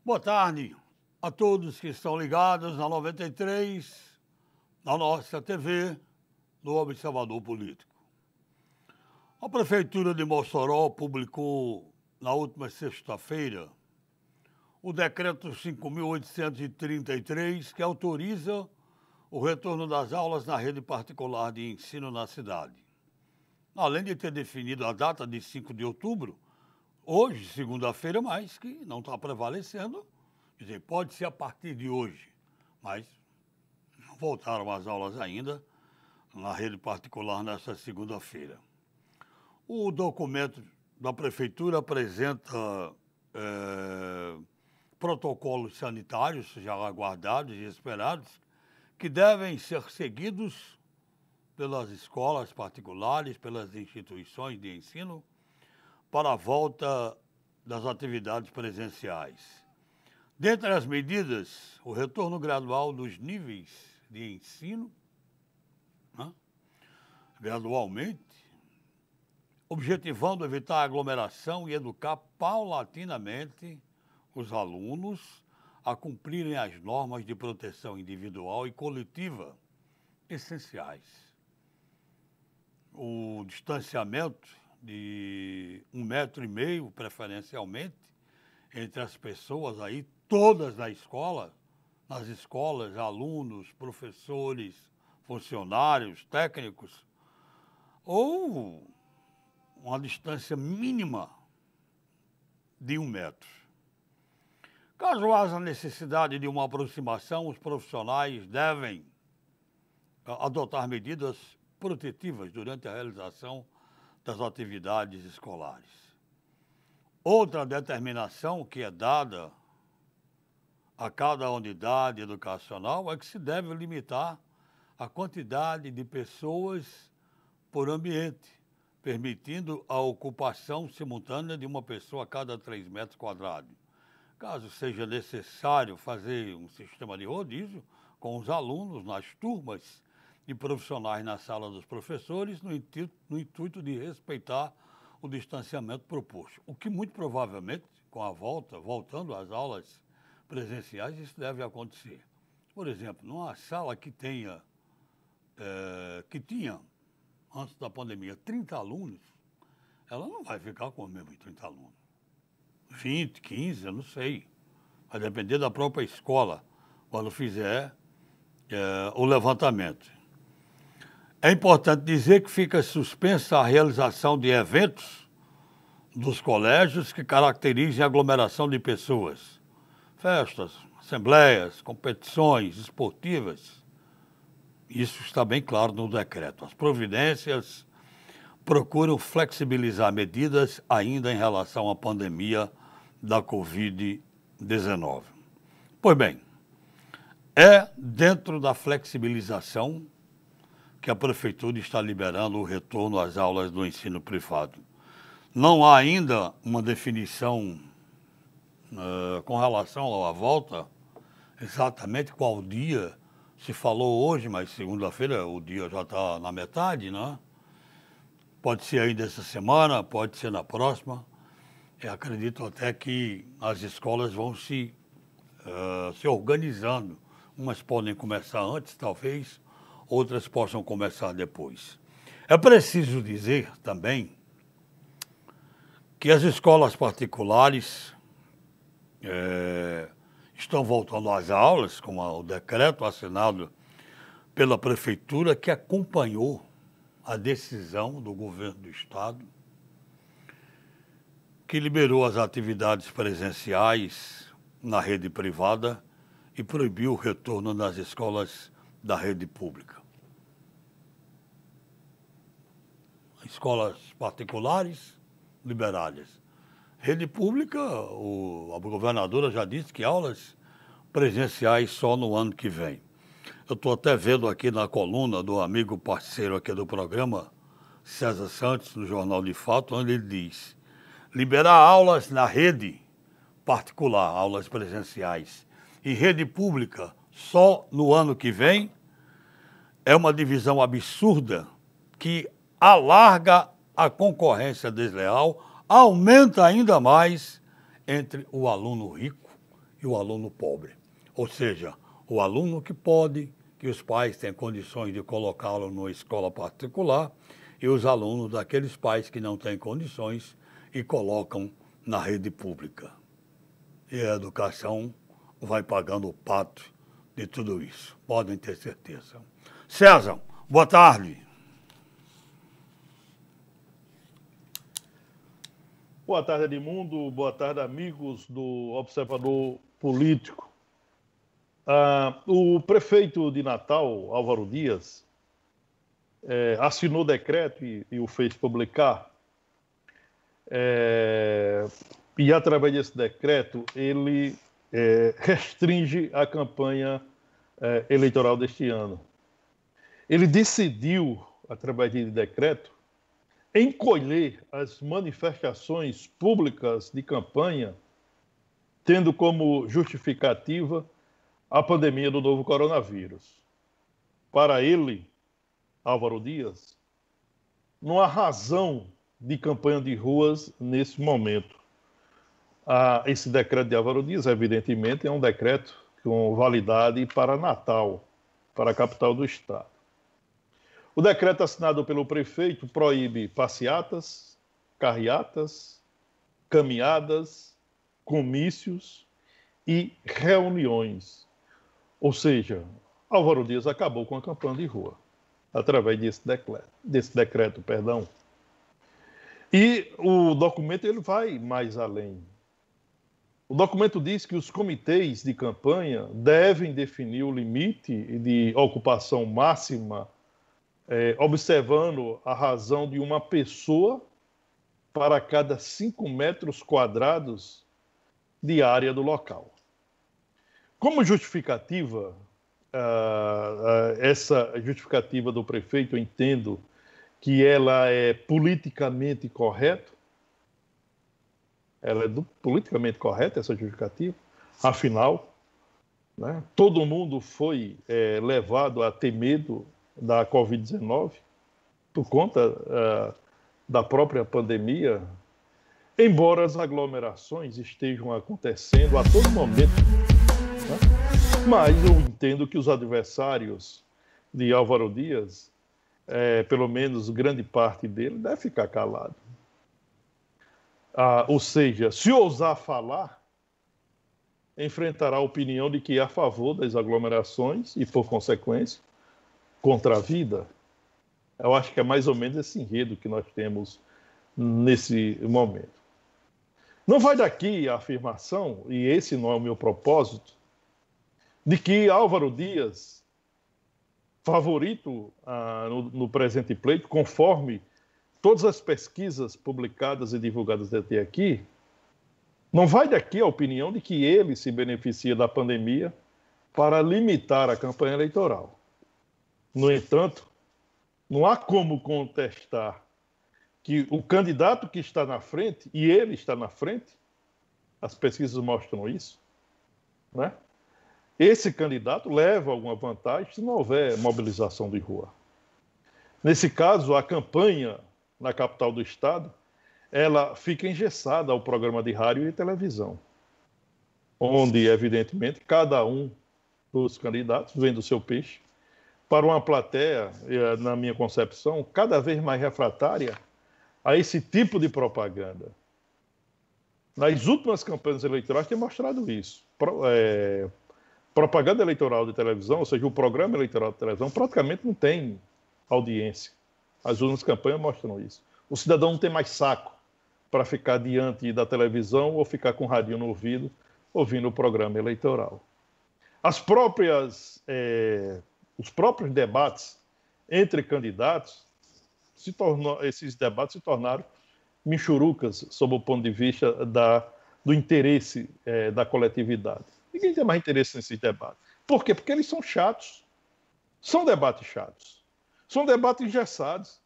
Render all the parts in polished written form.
Boa tarde a todos que estão ligados na 93, na nossa TV, no Observador Político. A Prefeitura de Mossoró publicou na última sexta-feira o Decreto 5.833, que autoriza o retorno das aulas na rede particular de ensino na cidade. Além de ter definido a data de 5 de outubro, hoje, segunda-feira, mas que não está prevalecendo, quer dizer, pode ser a partir de hoje, mas não voltaram as aulas ainda na rede particular nesta segunda-feira. O documento da Prefeitura apresenta protocolos sanitários já aguardados e esperados, que devem ser seguidos pelas escolas particulares, pelas instituições de ensino, para a volta das atividades presenciais. Dentre as medidas, o retorno gradual dos níveis de ensino, gradualmente, objetivando evitar aglomeração e educar paulatinamente os alunos a cumprirem as normas de proteção individual e coletiva essenciais. O distanciamento de 1,5 metro, preferencialmente, entre as pessoas aí, todas nas escolas, alunos, professores, funcionários, técnicos, ou uma distância mínima de 1 metro. Caso haja necessidade de uma aproximação, os profissionais devem adotar medidas protetivas durante a realização das atividades escolares. Outra determinação que é dada a cada unidade educacional é que se deve limitar a quantidade de pessoas por ambiente, permitindo a ocupação simultânea de uma pessoa a cada 3 metros quadrados. Caso seja necessário fazer um sistema de rodízio com os alunos nas turmas e profissionais na sala dos professores, no intuito de respeitar o distanciamento proposto. O que muito provavelmente, com a voltando às aulas presenciais, isso deve acontecer. Por exemplo, numa sala que tinha, antes da pandemia, 30 alunos, ela não vai ficar com os mesmos 30 alunos. 20, 15, eu não sei. Vai depender da própria escola, quando fizer o levantamento. É importante dizer que fica suspensa a realização de eventos dos colégios que caracterizem a aglomeração de pessoas. Festas, assembleias, competições esportivas. Isso está bem claro no decreto. As providências procuram flexibilizar medidas ainda em relação à pandemia da Covid-19. Pois bem, é dentro da flexibilização que a Prefeitura está liberando o retorno às aulas do ensino privado. Não há ainda uma definição com relação à volta, exatamente qual dia. Se falou hoje, mas segunda-feira o dia já está na metade, né? Pode ser ainda essa semana, pode ser na próxima. Eu acredito até que as escolas vão se organizando. Umas podem começar antes, talvez, outras possam começar depois. É preciso dizer também que as escolas particulares estão voltando às aulas, com o decreto assinado pela Prefeitura, que acompanhou a decisão do governo do Estado, que liberou as atividades presenciais na rede privada e proibiu o retorno nas escolas da rede pública. Escolas particulares, liberadas. Rede pública, a governadora já disse que aulas presenciais só no ano que vem. Eu estou até vendo aqui na coluna do amigo parceiro aqui do programa, César Santos, no Jornal de Fato, onde ele diz: liberar aulas na rede particular, aulas presenciais, e rede pública só no ano que vem, é uma divisão absurda que alarga a concorrência desleal, aumenta ainda mais entre o aluno rico e o aluno pobre. Ou seja, o aluno que pode, que os pais têm condições de colocá-lo numa escola particular, e os alunos daqueles pais que não têm condições e colocam na rede pública. E a educação vai pagando o pato de tudo isso, podem ter certeza. César, boa tarde. Boa tarde, Edmundo. Boa tarde, amigos do Observador Político. O prefeito de Natal, Álvaro Dias, assinou decreto e o fez publicar. E, através desse decreto, ele restringe a campanha eleitoral deste ano. Ele decidiu, através de decreto, encolher as manifestações públicas de campanha, tendo como justificativa a pandemia do novo coronavírus. Para ele, Álvaro Dias, não há razão de campanha de ruas nesse momento. Esse decreto de Álvaro Dias, evidentemente, é um decreto com validade para Natal, para a capital do estado. O decreto assinado pelo prefeito proíbe passeatas, carreatas, caminhadas, comícios e reuniões. Ou seja, Álvaro Dias acabou com a campanha de rua, através desse decreto. E o documento ele vai mais além. O documento diz que os comitês de campanha devem definir o limite de ocupação máxima, observando a razão de uma pessoa para cada 5 metros quadrados de área do local. Como justificativa, essa justificativa do prefeito, eu entendo que ela é politicamente correta. Ela é politicamente correta, essa justificativa. Afinal, né, todo mundo foi levado a ter medo da Covid-19 por conta da própria pandemia, embora as aglomerações estejam acontecendo a todo momento, né? Mas eu entendo que os adversários de Álvaro Dias, pelo menos grande parte dele, deve ficar calado. Ou seja, se ousar falar, enfrentará a opinião de que é a favor das aglomerações e, por consequência, contra a vida. Eu acho que é mais ou menos esse enredo que nós temos nesse momento. Não vai daqui a afirmação, e esse não é o meu propósito, de que Álvaro Dias, favorito no presente pleito, conforme todas as pesquisas publicadas e divulgadas até aqui, não vai daqui a opinião de que ele se beneficia da pandemia para limitar a campanha eleitoral. No entanto, não há como contestar que o candidato que está na frente, e ele está na frente, as pesquisas mostram isso, né? Esse candidato leva alguma vantagem se não houver mobilização de rua. Nesse caso, a campanha na capital do estado, ela fica engessada ao programa de rádio e televisão, onde, evidentemente, cada um dos candidatos vende o seu peixe para uma plateia, na minha concepção, cada vez mais refratária a esse tipo de propaganda. Nas últimas campanhas eleitorais tem mostrado isso. Propaganda eleitoral de televisão, ou seja, o programa eleitoral de televisão, praticamente não tem audiência. As últimas campanhas mostram isso. O cidadão não tem mais saco para ficar diante da televisão ou ficar com o radinho no ouvido, ouvindo o programa eleitoral. Os próprios debates entre candidatos, esses debates se tornaram michurucas sob o ponto de vista do interesse da coletividade. Ninguém tem mais interesse nesses debates. Por quê? Porque eles são chatos. São debates chatos. São debates engessados.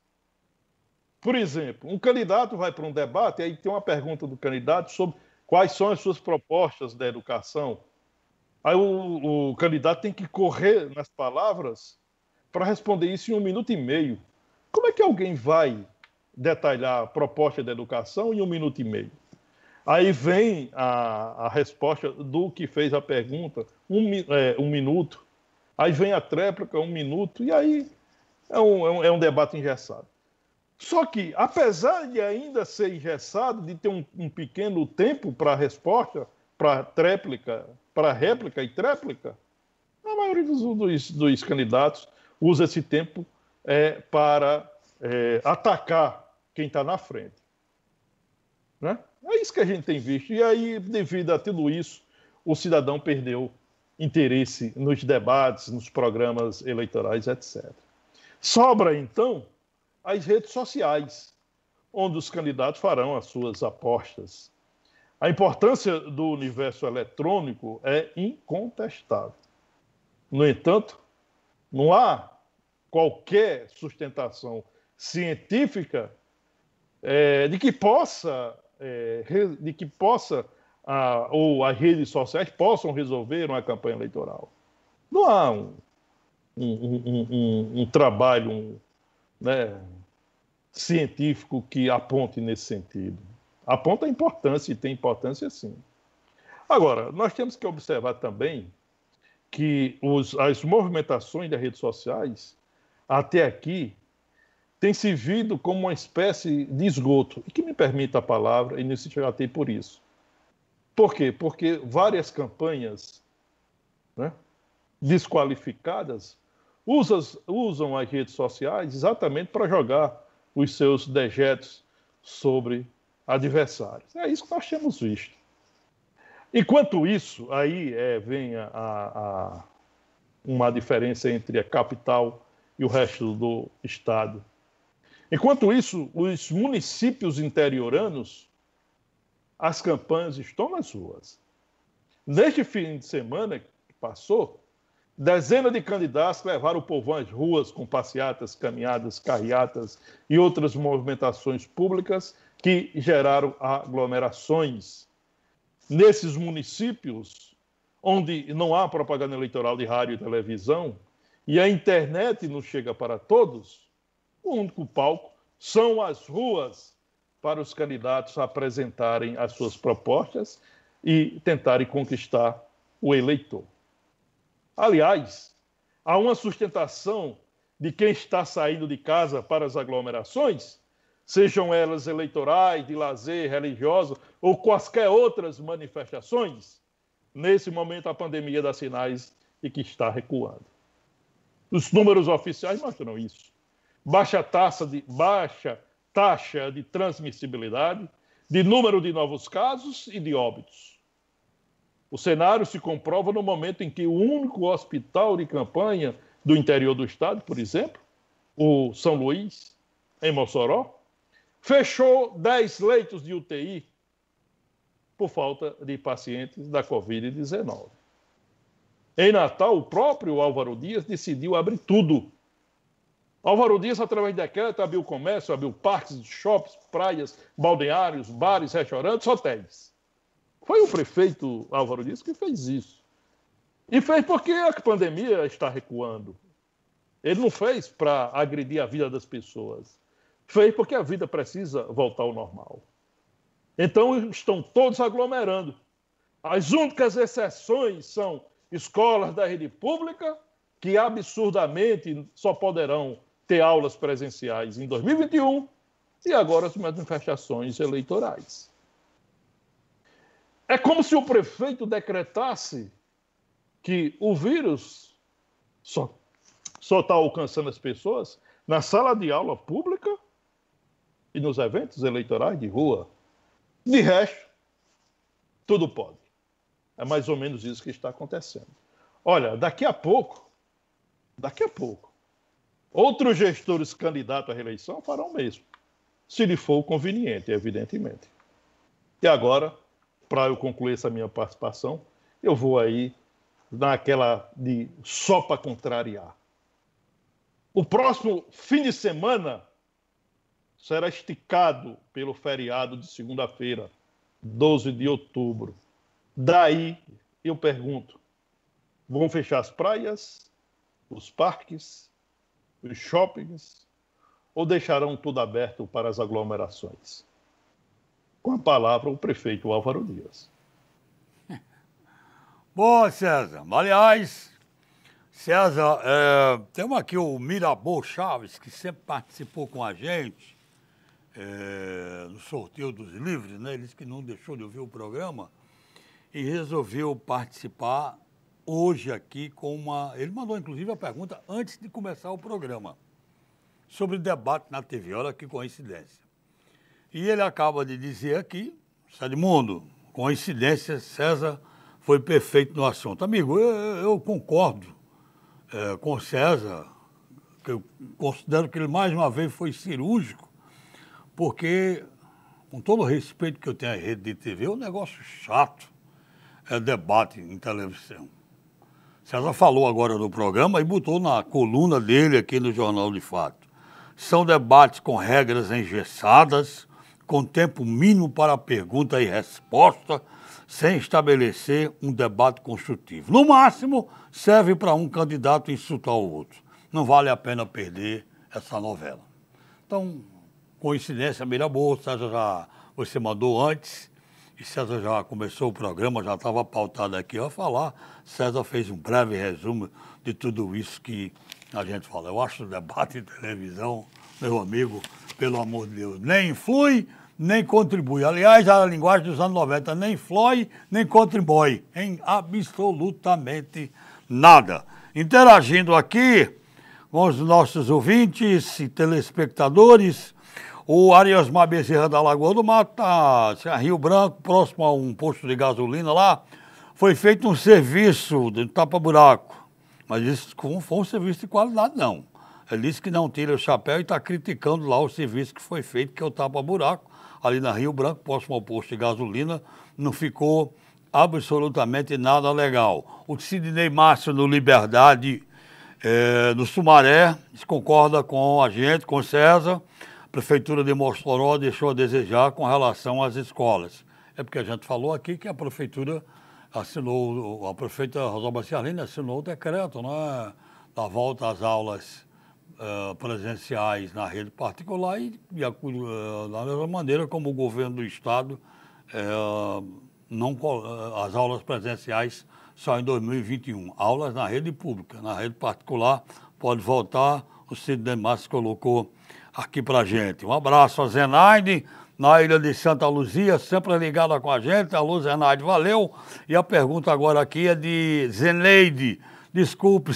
Por exemplo, um candidato vai para um debate e aí tem uma pergunta do candidato sobre quais são as suas propostas da educação. Aí o candidato tem que correr nas palavras para responder isso em 1 minuto e meio. Como é que alguém vai detalhar a proposta da educação em 1 minuto e meio? Aí vem a resposta do que fez a pergunta, um minuto. Aí vem a tréplica, 1 minuto, e aí é um debate engessado. Só que, apesar de ainda ser engessado, de ter um pequeno tempo para a resposta, para tréplica, para réplica e tréplica, a maioria dos candidatos usa esse tempo para atacar quem está na frente. Né? É isso que a gente tem visto. E aí, devido a tudo isso, o cidadão perdeu interesse nos debates, nos programas eleitorais, etc. Sobra, então, as redes sociais, onde os candidatos farão as suas apostas. A importância do universo eletrônico é incontestável. No entanto, não há qualquer sustentação científica de que possa ou as redes sociais possam resolver uma campanha eleitoral. Não há um trabalho científico que aponte nesse sentido. Aponta a importância, e tem importância sim. Agora, nós temos que observar também que as movimentações das redes sociais, até aqui, têm servido como uma espécie de esgoto. E que me permita a palavra, e não se tratei por isso. Por quê? Porque várias campanhas desqualificadas usam as redes sociais exatamente para jogar os seus dejetos sobre adversários. É isso que nós temos visto. Enquanto isso, aí vem uma diferença entre a capital e o resto do estado. Enquanto isso, os municípios interioranos, as campanhas estão nas ruas. Neste fim de semana que passou, dezenas de candidatos levaram o povo às ruas com passeatas, caminhadas, carreatas e outras movimentações públicas que geraram aglomerações. Nesses municípios, onde não há propaganda eleitoral de rádio e televisão, e a internet não chega para todos, o único palco são as ruas para os candidatos apresentarem as suas propostas e tentarem conquistar o eleitor. Aliás, há uma sustentação de quem está saindo de casa para as aglomerações, sejam elas eleitorais, de lazer, religiosas ou quaisquer outras manifestações. Nesse momento, a pandemia dá sinais de que está recuando. Os números oficiais mostram isso. Baixa taxa de transmissibilidade, de número de novos casos e de óbitos. O cenário se comprova no momento em que o único hospital de campanha do interior do estado, por exemplo, o São Luís, em Mossoró, fechou 10 leitos de UTI por falta de pacientes da Covid-19. Em Natal, o próprio Álvaro Dias decidiu abrir tudo. Álvaro Dias, através de decreto, abriu comércio, abriu parques, shoppings, praias, balneários, bares, restaurantes, hotéis. Foi o prefeito Álvaro Dias que fez isso. E fez porque a pandemia está recuando. Ele não fez para agredir a vida das pessoas. Fez porque a vida precisa voltar ao normal. Então, estão todos aglomerando. As únicas exceções são escolas da rede pública, que absurdamente só poderão ter aulas presenciais em 2021, e agora as manifestações eleitorais. É como se o prefeito decretasse que o vírus só está alcançando as pessoas na sala de aula pública e nos eventos eleitorais de rua. De resto, tudo pode. É mais ou menos isso que está acontecendo. Olha, daqui a pouco, outros gestores candidatos à reeleição farão o mesmo, se lhe for conveniente, evidentemente. E agora, para eu concluir essa minha participação, eu vou aí naquela de só para contrariar. O próximo fim de semana será esticado pelo feriado de segunda-feira, 12 de outubro. Daí, eu pergunto, vão fechar as praias, os parques, os shoppings, ou deixarão tudo aberto para as aglomerações? com a palavra o prefeito Álvaro Dias. Boa, César. Aliás, César, temos aqui o Mirabô Chaves, que sempre participou com a gente no sorteio dos livros, né? Ele disse que não deixou de ouvir o programa e resolveu participar hoje aqui com uma... Ele mandou, inclusive, a pergunta antes de começar o programa, sobre debate na TV. Olha que coincidência. E ele acaba de dizer aqui, Edmundo, coincidência, César foi perfeito no assunto. Amigo, eu concordo com o César, que eu considero que ele mais uma vez foi cirúrgico, porque, com todo o respeito que eu tenho à rede de TV, é um negócio chato, é debate em televisão. César falou agora no programa e botou na coluna dele aqui no Jornal de Fato. São debates com regras engessadas, com tempo mínimo para pergunta e resposta, sem estabelecer um debate construtivo. No máximo, serve para um candidato insultar o outro. Não vale a pena perder essa novela. Então, coincidência, Mirabô, César você mandou antes, e César já começou o programa, já estava pautado aqui a falar. César fez um breve resumo de tudo isso que a gente fala. Eu acho o debate em televisão, meu amigo, pelo amor de Deus, nem influi, nem contribui. Aliás, a linguagem dos anos 90 nem flói, nem contribui em absolutamente nada. Interagindo aqui com os nossos ouvintes e telespectadores, o Ariasmar Bezerra da Lagoa do Mato, Rio Branco, próximo a um posto de gasolina lá, foi feito um serviço de tapa-buraco. Mas isso não foi um serviço de qualidade, não. Ele disse que não tira o chapéu e está criticando lá o serviço que foi feito, que é o tapa-buraco. Ali na Rio Branco, próximo ao posto de gasolina, não ficou absolutamente nada legal. O Sidney Márcio, no Liberdade, no Sumaré, concorda com a gente, com César. A Prefeitura de Mossoró deixou a desejar com relação às escolas. É porque a gente falou aqui que a Prefeitura assinou, a prefeita Rosalba Ciarline assinou o decreto, né, da volta às aulas presenciais na rede particular e da mesma maneira como o governo do estado, as aulas presenciais só em 2021. Aulas na rede pública, na rede particular pode voltar. O Sidney Márcio colocou aqui pra gente. Um abraço a Zenaide, na ilha de Santa Luzia, sempre ligada com a gente. Alô, Zenaide, valeu. E a pergunta agora aqui é de Zeneide. Desculpe.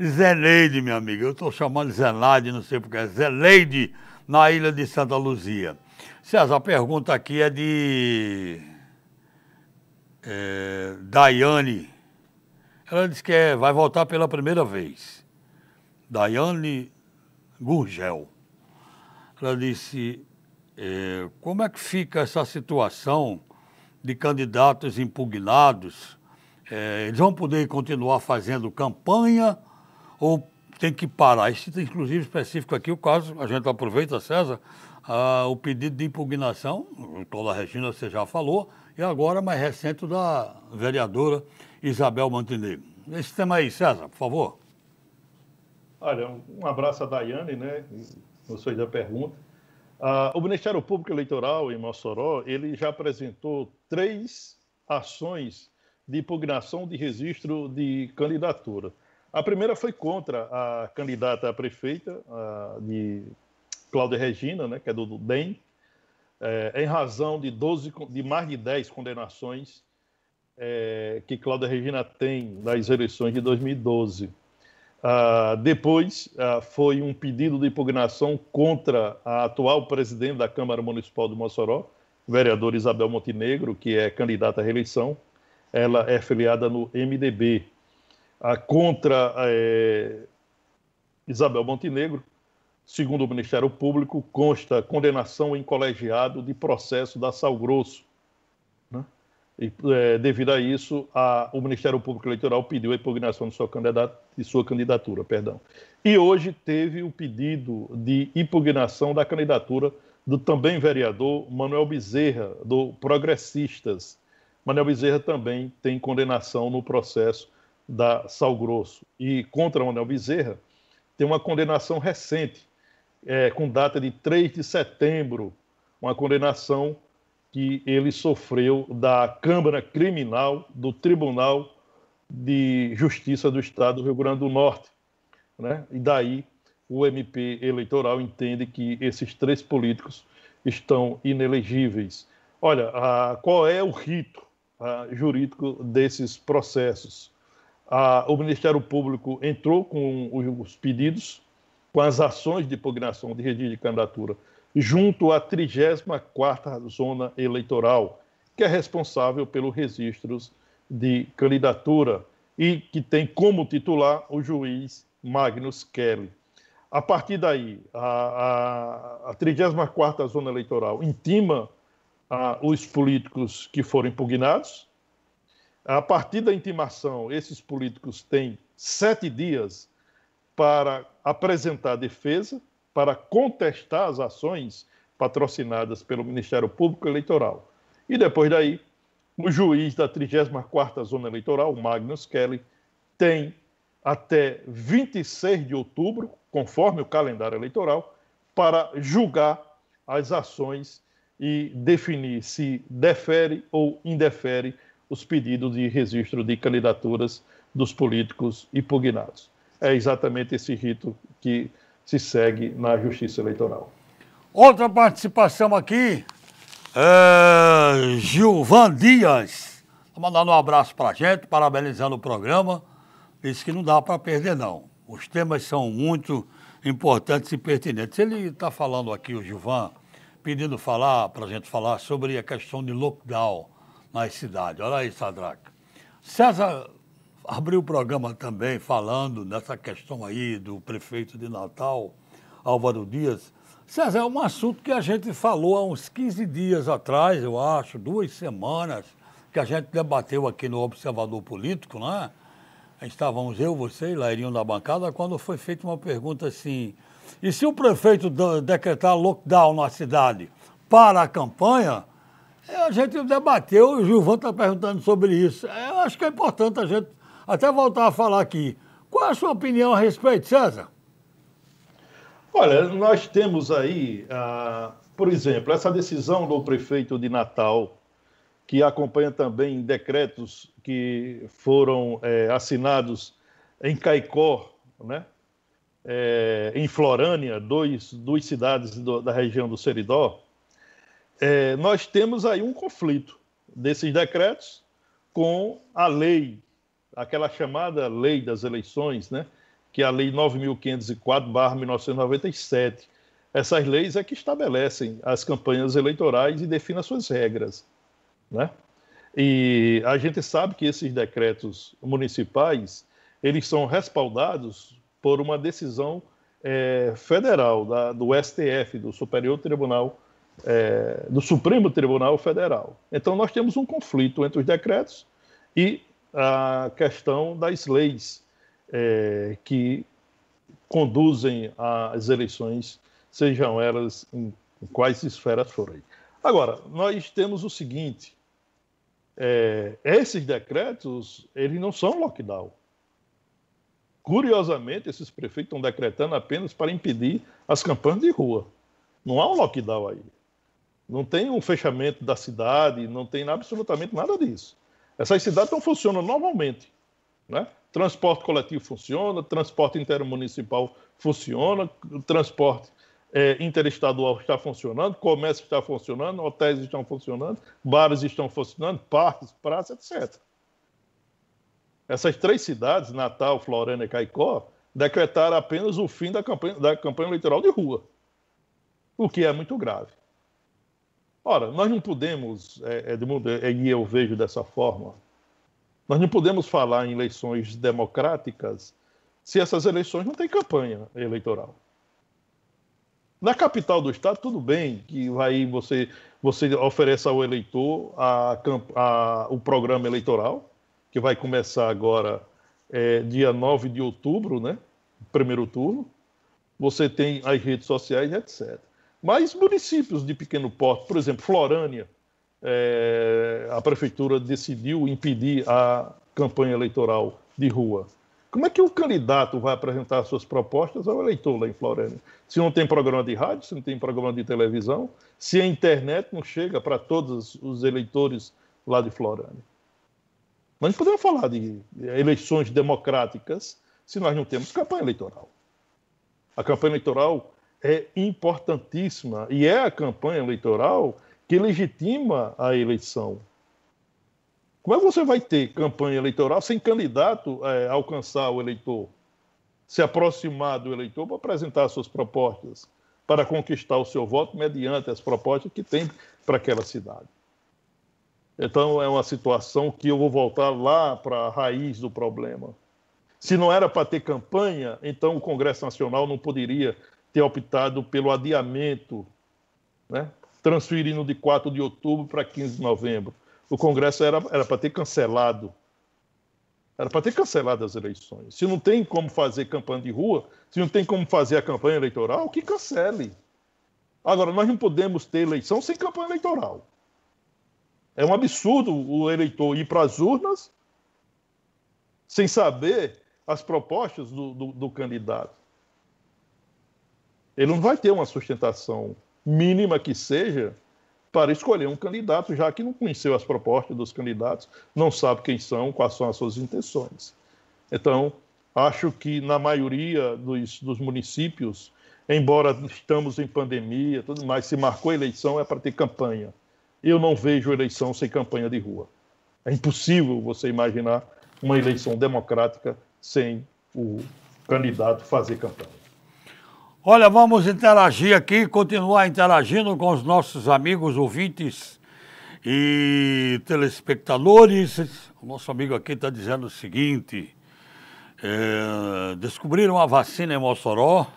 Zeneide, minha amiga. Eu estou chamando de Zenaide, não sei porquê. Zeneide, na ilha de Santa Luzia. César, a pergunta aqui é de Daiane. Ela disse que vai voltar pela primeira vez. Daiane Gurgel. Ela disse, como é que fica essa situação de candidatos impugnados? Eles vão poder continuar fazendo campanha ou tem que parar? Isso, inclusive, específico aqui, o caso, a gente aproveita, César, o pedido de impugnação, toda a Regina você já falou, e agora mais recente da vereadora Isabel Montenegro. Esse tema aí, César, por favor. Olha, um abraço a Daiane, né? Gostei da pergunta. O Ministério Público Eleitoral em Mossoró, ele já apresentou 3 ações de impugnação de registro de candidatura. A primeira foi contra a candidata a prefeita, de Cláudia Regina, né, que é do DEM, em razão de mais de 10 condenações que Cláudia Regina tem nas eleições de 2012. Depois, foi um pedido de impugnação contra a atual presidente da Câmara Municipal de Mossoró, vereadora Isabel Montenegro, que é candidata à reeleição. Ela é filiada no MDB. Contra Isabel Montenegro, segundo o Ministério Público, consta condenação em colegiado de processo da Sal Grosso, né? E, devido a isso, o Ministério Público Eleitoral pediu a impugnação de sua candidatura. E hoje teve o pedido de impugnação da candidatura do também vereador Manuel Bezerra, do Progressistas. Manuel Bezerra também tem condenação no processo da Sal Grosso. E contra Manuel Bezerra tem uma condenação recente, com data de 3 de setembro, uma condenação que ele sofreu da Câmara Criminal do Tribunal de Justiça do Estado do Rio Grande do Norte, né? E daí o MP eleitoral entende que esses 3 políticos estão inelegíveis. Olha, qual é o rito jurídico desses processos? O Ministério Público entrou com os pedidos, com as ações de impugnação de registro de candidatura, junto à 34ª Zona Eleitoral, que é responsável pelos registros de candidatura e que tem como titular o juiz Magnus Kelly. A partir daí, a 34ª Zona Eleitoral intima os políticos que foram impugnados. A partir da intimação, esses políticos têm 7 dias para apresentar defesa, para contestar as ações patrocinadas pelo Ministério Público Eleitoral. E depois daí, o juiz da 34ª Zona Eleitoral, Magnus Kelly, tem até 26 de outubro, conforme o calendário eleitoral, para julgar as ações e definir se defere ou indefere os pedidos de registro de candidaturas dos políticos impugnados. É exatamente esse rito que se segue na Justiça Eleitoral. Outra participação aqui, Gilvan Dias, tá mandando um abraço para a gente, parabenizando o programa, disse que não dá para perder não. Os temas são muito importantes e pertinentes. Ele está falando aqui, o Gilvan, pedindo para a gente falar sobre a questão de lockdown nas cidades. Olha aí, Sadraque. César abriu o programa também falando nessa questão aí do prefeito de Natal, Álvaro Dias. César, é um assunto que a gente falou há uns 15 dias atrás, eu acho, 2 semanas, que a gente debateu aqui no Observador Político, né? Estávamos eu, você e Lairinho na bancada, quando foi feita uma pergunta assim, e se o prefeito decretar lockdown na cidade para a campanha, a gente debateu, o Gilvan está perguntando sobre isso. Eu acho que é importante a gente até voltar a falar aqui. Qual é a sua opinião a respeito, César? Olha, nós temos aí, por exemplo, essa decisão do prefeito de Natal, que acompanha também decretos que foram assinados em Caicó, né? Em Florânia, duas cidades da região do Seridó. Nós temos aí um conflito desses decretos com a lei, aquela chamada lei das eleições, né? Que é a Lei 9.504/1997. Essas leis é que estabelecem as campanhas eleitorais e definem as suas regras, né? E a gente sabe que esses decretos municipais, eles são respaldados por uma decisão federal do STF, do Superior Tribunal, do Supremo Tribunal Federal. Então nós temos um conflito entre os decretos e a questão das leis que conduzem às eleições, sejam elas em quais esferas forem. Agora, nós temos o seguinte, esses decretos, eles não são lockdown. Curiosamente, esses prefeitos estão decretando apenas para impedir as campanhas de rua. Não há um lockdown aí. Não tem um fechamento da cidade, não tem absolutamente nada disso. Essas cidades não funcionam normalmente, né? Transporte coletivo funciona, transporte intermunicipal funciona, transporte interestadual está funcionando, comércio está funcionando, hotéis estão funcionando, bares estão funcionando, parques, praças, etc. Essas 3 cidades, Natal, Florânia e Caicó, decretaram apenas o fim da campanha eleitoral de rua, o que é muito grave. Ora, nós não podemos, Edmundo, e eu vejo dessa forma, nós não podemos falar em eleições democráticas se essas eleições não têm campanha eleitoral. Na capital do estado, tudo bem que aí você oferece ao eleitor o programa eleitoral, que vai começar agora dia 9 de outubro, né? Primeiro turno. Você tem as redes sociais, etc. Mas municípios de pequeno porte, por exemplo, Florânia, a prefeitura decidiu impedir a campanha eleitoral de rua. Como é que o candidato vai apresentar suas propostas ao eleitor lá em Florânia? Se não tem programa de rádio, se não tem programa de televisão, se a internet não chega para todos os eleitores lá de Florânia. Nós não podemos falar de eleições democráticas se nós não temos campanha eleitoral. A campanha eleitoral é importantíssima e é a campanha eleitoral que legitima a eleição. Como é que você vai ter campanha eleitoral sem candidato alcançar o eleitor, se aproximar do eleitor para apresentar suas propostas, para conquistar o seu voto mediante as propostas que tem para aquela cidade? Então, é uma situação que eu vou voltar lá para a raiz do problema. Se não era para ter campanha, então o Congresso Nacional não poderia ter optado pelo adiamento, né? Transferindo de 4 de outubro para 15 de novembro. O Congresso era para ter cancelado. Era para ter cancelado as eleições. Se não tem como fazer campanha de rua, se não tem como fazer a campanha eleitoral, que cancele. Agora, nós não podemos ter eleição sem campanha eleitoral. É um absurdo o eleitor ir para as urnas sem saber as propostas do candidato. Ele não vai ter uma sustentação mínima que seja para escolher um candidato, já que não conheceu as propostas dos candidatos, não sabe quem são, quais são as suas intenções. Então, acho que na maioria dos municípios, embora estamos em pandemia, tudo mais, se marcou a eleição é para ter campanha. Eu não vejo eleição sem campanha de rua. É impossível você imaginar uma eleição democrática sem o candidato fazer campanha. Olha, vamos interagir aqui, continuar interagindo com os nossos amigos ouvintes e telespectadores. O nosso amigo aqui está dizendo o seguinte: descobriram a vacina em Mossoró.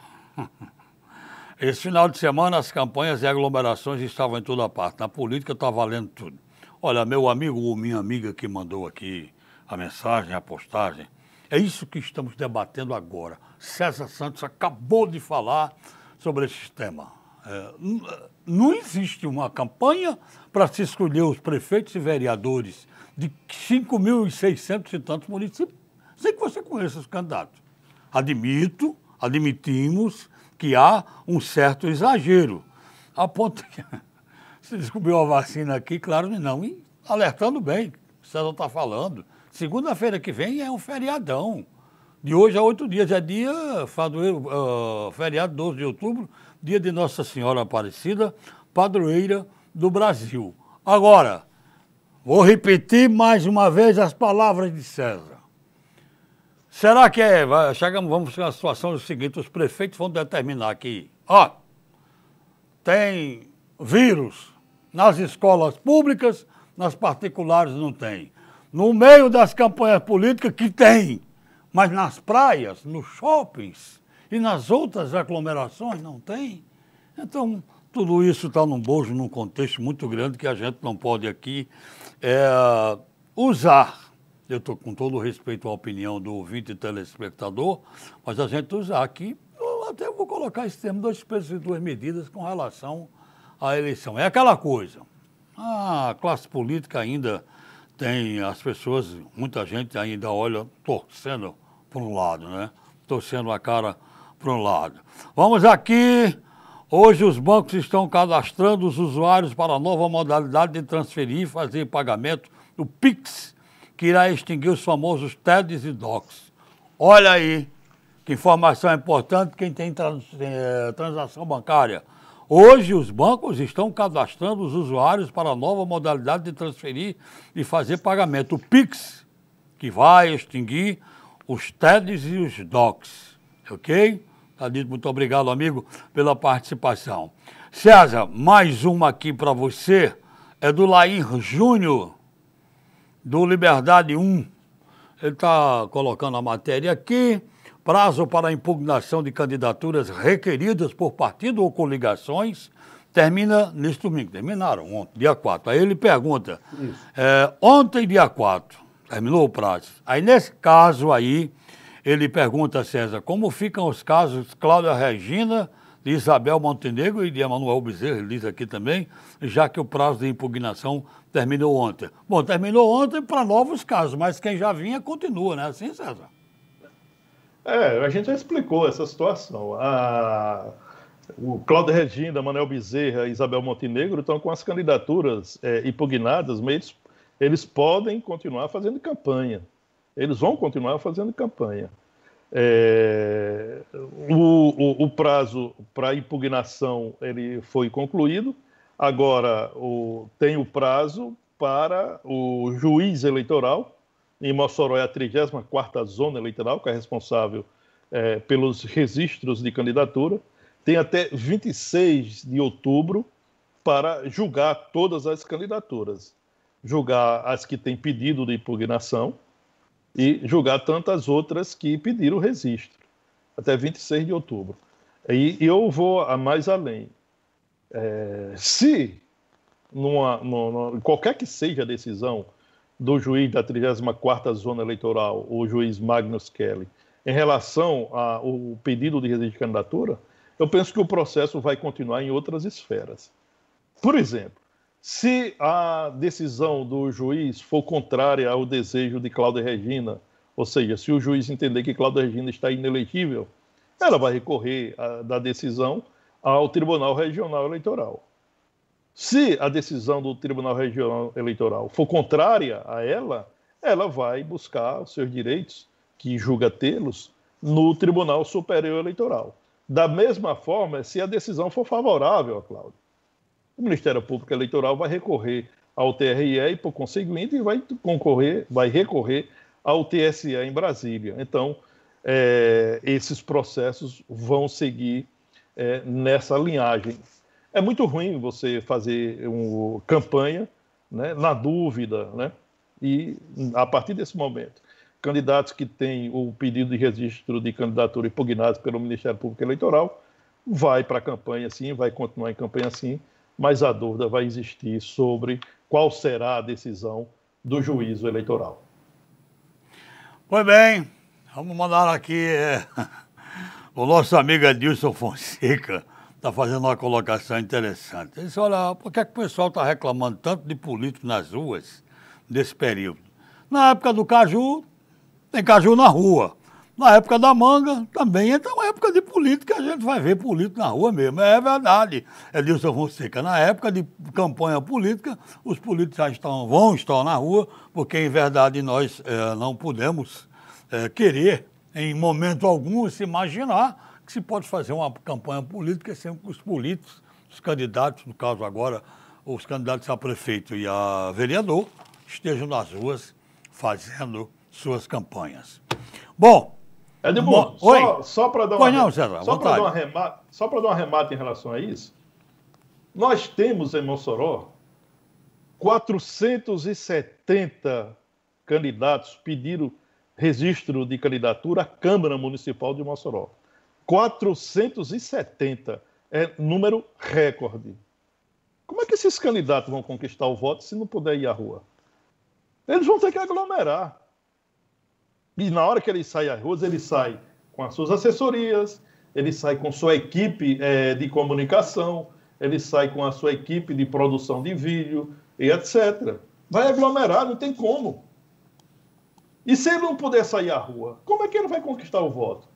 Esse final de semana as campanhas e aglomerações estavam em toda parte. Na política está valendo tudo. Olha, meu amigo ou minha amiga que mandou aqui a mensagem, a postagem, é isso que estamos debatendo agora. César Santos acabou de falar sobre esse tema. Não existe uma campanha para se escolher os prefeitos e vereadores de 5.600 e tantos municípios, sem que você conheça os candidatos. Admitimos que há um certo exagero. A ponto que se descobriu a vacina aqui, claro que não. E alertando bem, o César está falando. Segunda-feira que vem é um feriadão. De hoje a 8 dias. É dia feriado 12 de outubro, dia de Nossa Senhora Aparecida, padroeira do Brasil. Agora, vou repetir mais uma vez as palavras de César. Será que vamos chegar à situação do seguinte: os prefeitos vão determinar que, tem vírus nas escolas públicas, nas particulares não tem. No meio das campanhas políticas que tem, mas nas praias, nos shoppings e nas outras aglomerações não tem. Então, tudo isso está num bojo, num contexto muito grande que a gente não pode aqui usar. Eu estou com todo o respeito à opinião do ouvinte e telespectador, mas a gente usar aqui, eu até vou colocar esse termo, 2 pesos e 2 medidas com relação à eleição. É aquela coisa, a classe política ainda tem, as pessoas, muita gente ainda olha torcendo para um lado, né? Torcendo a cara para um lado. Vamos aqui, hoje os bancos estão cadastrando os usuários para a nova modalidade de transferir e fazer pagamento do Pix, que irá extinguir os famosos TEDs e DOCs. Olha aí, que informação importante, quem tem transação bancária. Hoje os bancos estão cadastrando os usuários para a nova modalidade de transferir e fazer pagamento. O Pix, que vai extinguir os TEDs e os DOCs. Ok? Tá dito, muito obrigado, amigo, pela participação. César, mais uma aqui para você, é do Lair Júnior, do Liberdade 1. Ele está colocando a matéria aqui. Prazo para a impugnação de candidaturas requeridas por partido ou coligações termina neste domingo. Terminaram ontem, dia 4. Aí ele pergunta, ontem, dia 4, terminou o prazo. Aí nesse caso aí, ele pergunta, César, como ficam os casos Cláudia Regina, de Isabel Montenegro e de Emanuel Bezerra, ele diz aqui também, já que o prazo de impugnação terminou ontem. Bom, terminou ontem para novos casos, mas quem já vinha continua, né? Assim, César? A gente já explicou essa situação. O Cláudio Regina, Manuel Bezerra e Isabel Montenegro estão com as candidaturas impugnadas, mas eles podem continuar fazendo campanha. Eles vão continuar fazendo campanha. O prazo para impugnação ele foi concluído. Agora tem o prazo para o juiz eleitoral. Em Mossoró é a 34ª zona eleitoral, que é responsável pelos registros de candidatura. Tem até 26 de outubro para julgar todas as candidaturas. Julgar as que têm pedido de impugnação e julgar tantas outras que pediram registro. Até 26 de outubro. E eu vou mais além. Se qualquer que seja a decisão do juiz da 34ª zona eleitoral, o juiz Magnus Kelly, em relação ao pedido de registro de candidatura, eu penso que o processo vai continuar em outras esferas. Por exemplo, se a decisão do juiz for contrária ao desejo de Cláudia Regina, ou seja, se o juiz entender que Cláudia Regina está inelegível, ela vai recorrer da decisão ao Tribunal Regional Eleitoral. Se a decisão do Tribunal Regional Eleitoral for contrária a ela, ela vai buscar os seus direitos, que julga tê-los, no Tribunal Superior Eleitoral. Da mesma forma, se a decisão for favorável a Cláudia, o Ministério Público Eleitoral vai recorrer ao TRE e, por conseguinte, vai recorrer ao TSE em Brasília. Então, esses processos vão seguir nessa linhagem. É muito ruim você fazer campanha, né, na dúvida, né? E, a partir desse momento, candidatos que têm o pedido de registro de candidatura impugnado pelo Ministério Público Eleitoral vai para a campanha sim, vai continuar em campanha sim, mas a dúvida vai existir sobre qual será a decisão do juízo eleitoral. Pois bem, vamos mandar aqui o nosso amigo Edilson Fonseca está fazendo uma colocação interessante. Ele disse, olha, por que o pessoal está reclamando tanto de político nas ruas nesse período? Na época do caju, tem caju na rua. Na época da manga, também. Então, é época de política, a gente vai ver político na rua mesmo. É verdade, Edilson Fonseca. Na época de campanha política, os políticos já vão estar na rua, porque, em verdade, nós não podemos querer, em momento algum, se imaginar que se pode fazer uma campanha política sem que os políticos, os candidatos, no caso agora, os candidatos a prefeito e a vereador, estejam nas ruas fazendo suas campanhas. Bom, Edmundo, só para dar um arremate em relação a isso, nós temos em Mossoró 470 candidatos pediram registro de candidatura à Câmara Municipal de Mossoró. 470 é número recorde. Como é que esses candidatos vão conquistar o voto se não puder ir à rua? Eles vão ter que aglomerar. E na hora que ele sai às ruas, ele sai com as suas assessorias, ele sai com sua equipe de comunicação, ele sai com a sua equipe de produção de vídeo e etc. Vai aglomerar, não tem como. E se ele não puder sair à rua, como é que ele vai conquistar o voto?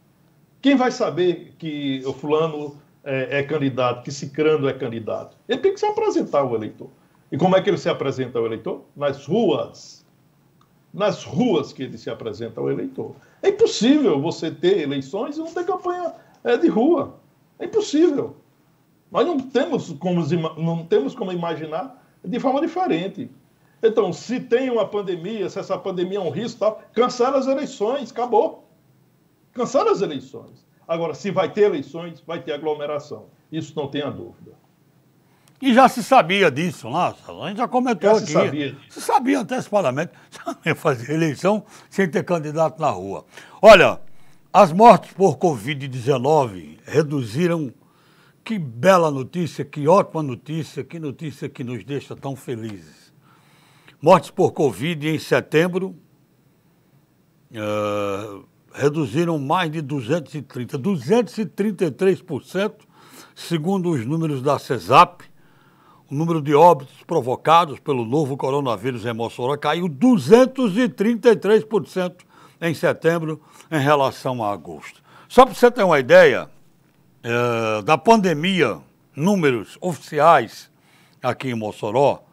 Quem vai saber que o fulano é candidato, que cicrano é candidato? Ele tem que se apresentar ao eleitor. E como é que ele se apresenta ao eleitor? Nas ruas. Nas ruas que ele se apresenta ao eleitor. É impossível você ter eleições e não ter campanha de rua. É impossível. Nós não temos como imaginar de forma diferente. Então, se tem uma pandemia, se essa pandemia é um risco, tal, cancela as eleições, acabou. Cancela as eleições. Agora, se vai ter eleições, vai ter aglomeração. Isso não tenha dúvida. E já se sabia disso, lá, a gente já comentou aqui. Se sabia antecipadamente, ia fazer eleição sem ter candidato na rua. Olha, as mortes por Covid-19 reduziram. Que bela notícia, que ótima notícia, que notícia que nos deixa tão felizes. Mortes por Covid em setembro reduziram mais de 233%, segundo os números da CESAP. O número de óbitos provocados pelo novo coronavírus em Mossoró caiu 233% em setembro em relação a agosto. Só para você ter uma ideia da pandemia, números oficiais aqui em Mossoró,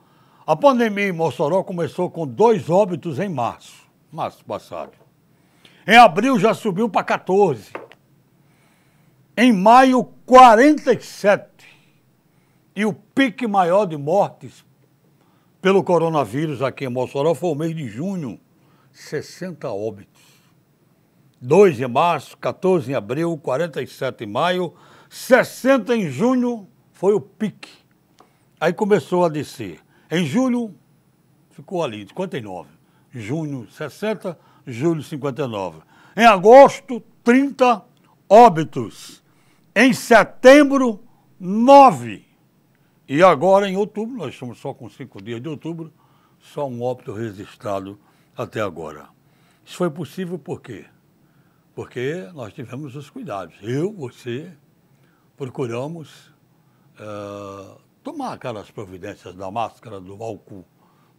a pandemia em Mossoró começou com 2 óbitos em março passado. Em abril já subiu para 14. Em maio, 47. E o pique maior de mortes pelo coronavírus aqui em Mossoró foi o mês de junho, 60 óbitos. 2 em março, 14 em abril, 47 em maio, 60 em junho foi o pique. Aí começou a descer. Em julho, ficou ali, 59. Junho, 60, julho, 59. Em agosto, 30 óbitos. Em setembro, 9. E agora, em outubro, nós estamos só com 5 dias de outubro, só um óbito registrado até agora. Isso foi possível por quê? Porque nós tivemos os cuidados. Eu, você, procuramos tomar aquelas providências da máscara, do álcool,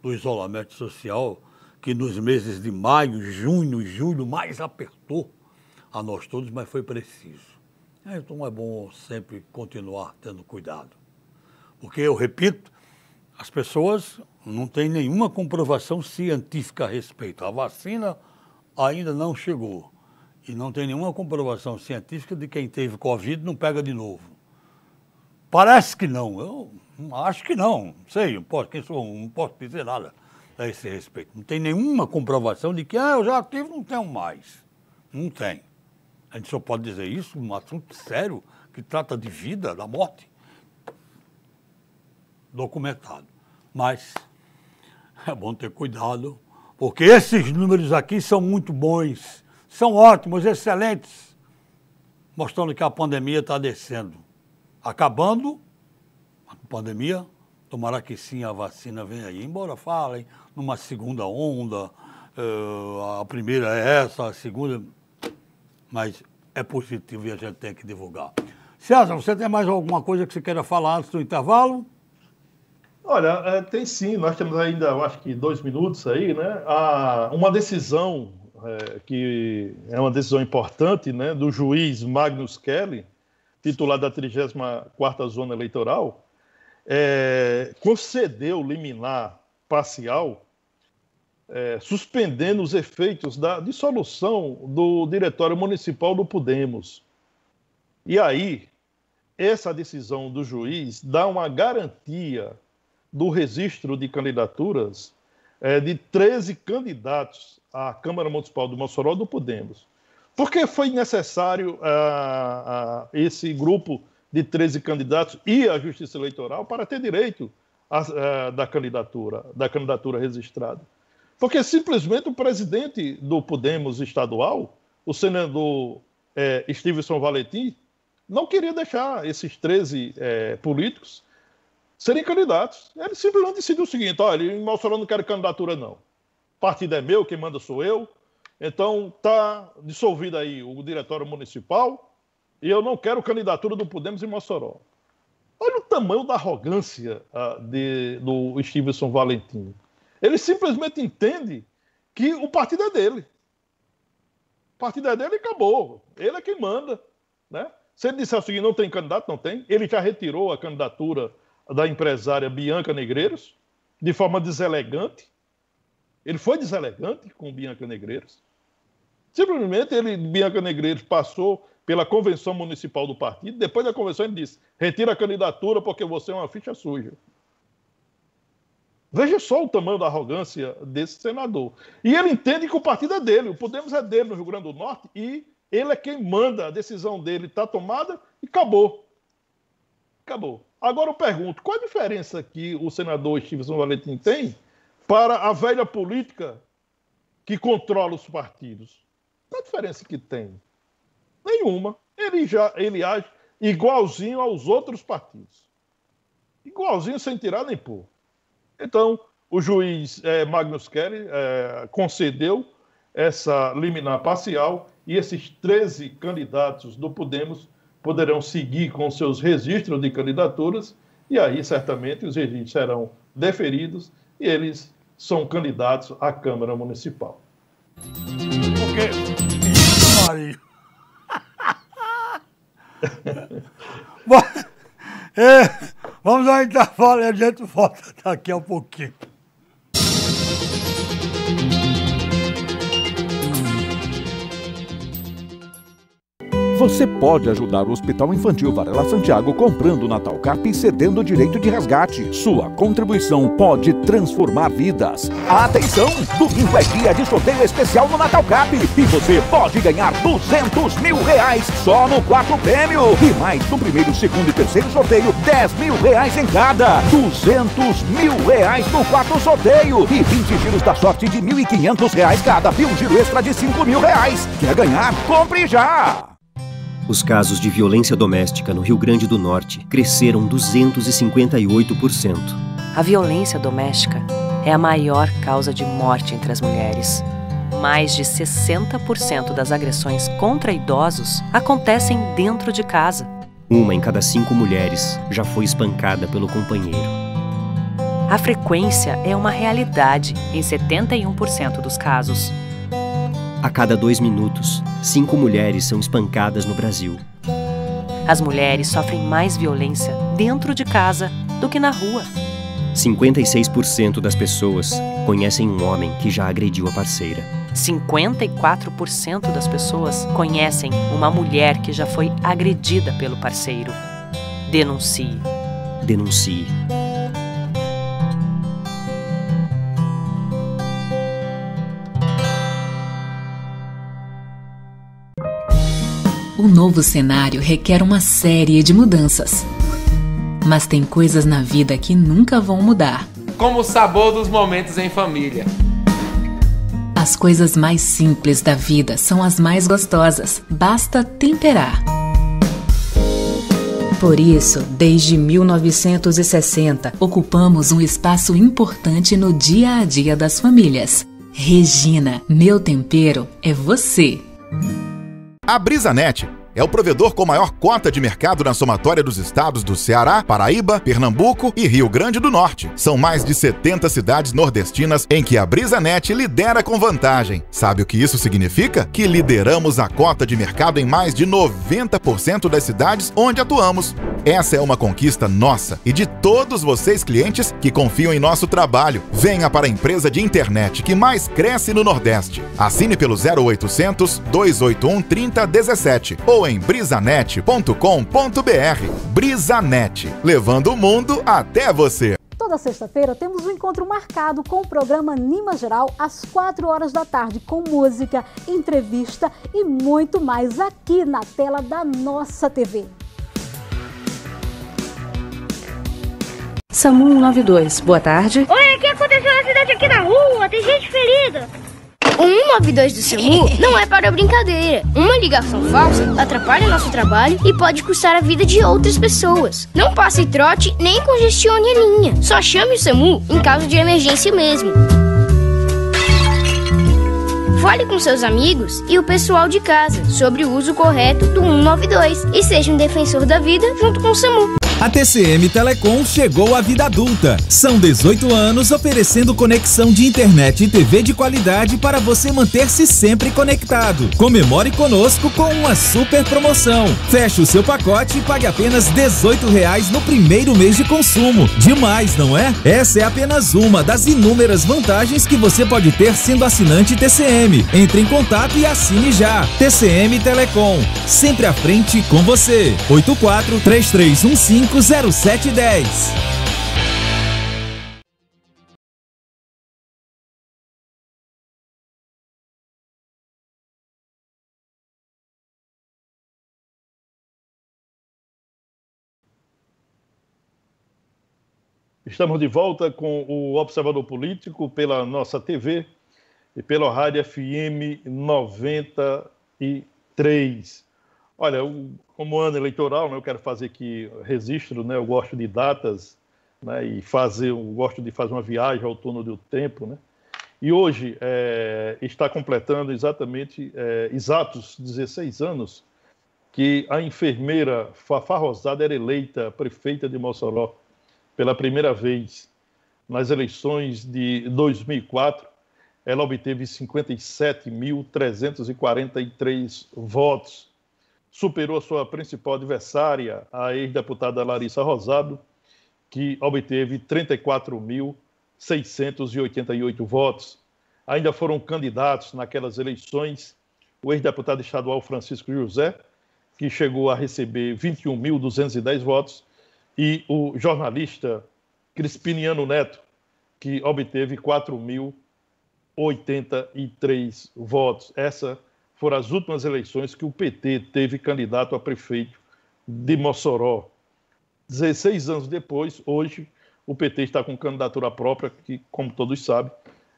do isolamento social, que nos meses de maio, junho e julho mais apertou a nós todos, mas foi preciso. Então é bom sempre continuar tendo cuidado. Porque, eu repito, as pessoas não têm nenhuma comprovação científica a respeito. A vacina ainda não chegou. E não tem nenhuma comprovação científica de quem teve Covid não pega de novo. Parece que não. Eu acho que não. Não sei, não posso dizer nada a esse respeito. Não tem nenhuma comprovação de que eu já tive, não tenho mais. Não tem. A gente só pode dizer isso num assunto sério que trata de vida, da morte. Documentado. Mas é bom ter cuidado, porque esses números aqui são muito bons, são ótimos, excelentes, mostrando que a pandemia está descendo. Acabando a pandemia, tomara que sim a vacina venha aí, embora falem numa segunda onda, a primeira é essa, a segunda, mas é positivo e a gente tem que divulgar. César, você tem mais alguma coisa que você queira falar antes do intervalo? Olha, tem sim, nós temos ainda, eu acho que 2 minutos aí, né? Uma decisão, que é uma decisão importante, né, do juiz Magnus Kelly, titular da 34ª Zona Eleitoral, concedeu liminar parcial, suspendendo os efeitos da dissolução do Diretório Municipal do Podemos. E aí, essa decisão do juiz dá uma garantia do registro de candidaturas de 13 candidatos à Câmara Municipal do Mossoró do Podemos. Por que foi necessário esse grupo de 13 candidatos ir à Justiça Eleitoral para ter direito da candidatura registrada? Porque simplesmente o presidente do Podemos estadual, o senador Stevenson Valentim, não queria deixar esses 13 políticos serem candidatos. Ele simplesmente decidiu o seguinte: olha, em Mossoró não quero candidatura não. O partido é meu, quem manda sou eu. Então está dissolvido aí o Diretório Municipal e eu não quero candidatura do Podemos em Mossoró. Olha o tamanho da arrogância do Stevenson Valentim. Ele simplesmente entende que o partido é dele. O partido é dele e acabou. Ele é quem manda, né? Se ele disser o seguinte, não tem candidato, não tem. Ele já retirou a candidatura da empresária Bianca Negreiros, de forma deselegante. Ele foi deselegante com Bianca Negreiros. Simplesmente, Bianca Negreiros passou pela convenção municipal do partido. Depois da convenção, ele disse: retira a candidatura porque você é uma ficha suja. Veja só o tamanho da arrogância desse senador. E ele entende que o partido é dele, o Podemos é dele no Rio Grande do Norte e ele é quem manda, a decisão dele está tomada e acabou. Acabou. Agora eu pergunto, qual a diferença que o senador Stevenson Valentim tem para a velha política que controla os partidos? Qual a diferença que tem? Nenhuma. Ele age igualzinho aos outros partidos. Igualzinho, sem tirar nem pôr. Então, o juiz Magnus Kelly concedeu essa liminar parcial e esses 13 candidatos do Podemos poderão seguir com seus registros de candidaturas e aí, certamente, os registros serão deferidos e eles são candidatos à Câmara Municipal. Ok. pariu. Bom, vamos ao intervalo e a gente volta daqui a pouquinho. Você pode ajudar o Hospital Infantil Varela Santiago comprando Natal Cap e cedendo o direito de resgate. Sua contribuição pode transformar vidas. Atenção! Domingo é dia de sorteio especial no Natal Cap e você pode ganhar R$200 mil só no quarto prêmio. E mais no primeiro, segundo e terceiro sorteio, R$10 mil em cada. R$200 mil no quarto sorteio e 20 giros da sorte de R$1.500 cada e um giro extra de R$5 mil. Quer ganhar? Compre já! Os casos de violência doméstica no Rio Grande do Norte cresceram 258%. A violência doméstica é a maior causa de morte entre as mulheres. Mais de 60% das agressões contra idosos acontecem dentro de casa. 1 em cada 5 mulheres já foi espancada pelo companheiro. A frequência é uma realidade em 71% dos casos. A cada 2 minutos, 5 mulheres são espancadas no Brasil. As mulheres sofrem mais violência dentro de casa do que na rua. 56% das pessoas conhecem um homem que já agrediu a parceira. 54% das pessoas conhecem uma mulher que já foi agredida pelo parceiro. Denuncie. Denuncie. O novo cenário requer uma série de mudanças. Mas tem coisas na vida que nunca vão mudar. Como o sabor dos momentos em família. As coisas mais simples da vida são as mais gostosas. Basta temperar. Por isso, desde 1960, ocupamos um espaço importante no dia a dia das famílias. Regina, meu tempero é você. A BrisaNet é o provedor com maior cota de mercado na somatória dos estados do Ceará, Paraíba, Pernambuco e Rio Grande do Norte. São mais de 70 cidades nordestinas em que a BrisaNet lidera com vantagem. Sabe o que isso significa? Que lideramos a cota de mercado em mais de 90% das cidades onde atuamos. Essa é uma conquista nossa e de todos vocês clientes que confiam em nosso trabalho. Venha para a empresa de internet que mais cresce no Nordeste. Assine pelo 0800 281 3017 ou em brisanet.com.br. BrisaNet, levando o mundo até você. Toda sexta-feira temos um encontro marcado com o programa Anima Geral às 4 horas da tarde, com música, entrevista e muito mais aqui na tela da nossa TV. SAMU 192, boa tarde. Oi, o que aconteceu na cidade aqui na rua? Tem gente ferida. O 192 do SAMU não é para brincadeira. Uma ligação falsa atrapalha nosso trabalho e pode custar a vida de outras pessoas. Não passe trote nem congestione a linha. Só chame o SAMU em caso de emergência mesmo. Fale com seus amigos e o pessoal de casa sobre o uso correto do 192 e seja um defensor da vida junto com o SAMU. A TCM Telecom chegou à vida adulta. São 18 anos oferecendo conexão de internet e TV de qualidade para você manter-se sempre conectado. Comemore conosco com uma super promoção. Feche o seu pacote e pague apenas R$18 no primeiro mês de consumo. Demais, não é? Essa é apenas uma das inúmeras vantagens que você pode ter sendo assinante TCM. Entre em contato e assine já. TCM Telecom, sempre à frente com você. 84-3315-0710. Estamos de volta com o Observador Político pela nossa TV e pela Rádio FM 93. Olha, como ano eleitoral, né, eu quero fazer aqui registro, né, eu gosto de datas, né, e gosto de fazer uma viagem ao túnel do tempo, né? E hoje está completando exatos 16 anos que a enfermeira Fafá Rosada era eleita prefeita de Mossoró pela primeira vez nas eleições de 2004. ela obteve 57.343 votos. Superou a sua principal adversária, a ex-deputada Larissa Rosado, que obteve 34.688 votos. Ainda foram candidatos naquelas eleições o ex-deputado estadual Francisco José, que chegou a receber 21.210 votos, e o jornalista Crispiniano Neto, que obteve 4.083 votos. Essas foram as últimas eleições que o PT teve candidato a prefeito de Mossoró. 16 anos depois, hoje, o PT está com candidatura própria, que, como todos sabem,